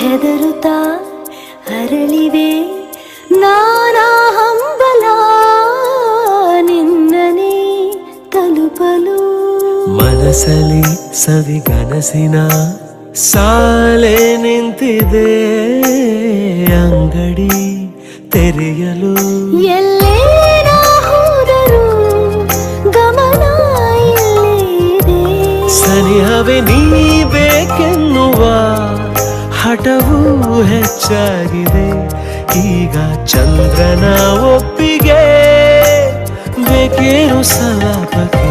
ಹೆದರುತ್ತಾ ಅರಳಿವೆ ನಾನಾ ಹಂಬಲ ನಿನ್ನನೆ ತಲುಪಲು. ಮನಸಲಿ ಸವಿಗನಸಿನ ಸಾಲೆ ನಿಂತಿದೆ ಅಂಗಡಿ ತೆರೆಯಲು. ಎಲ್ಲೇ ನಾ ಹೋದರೂ ಗಮನ ಇಲ್ಲಿದೆ. ಸನಿಹವೇ ನೀ ಬೇಕೆನ್ನುವ ಹಠವೂ ಹೆಚ್ಚಾಗಿದೆ. ಈಗ ಚಂದ್ರನ ಒಪ್ಪಿಗೆ ಬೇಕೇನು ಸಲಾಪಕ್ಕೆ.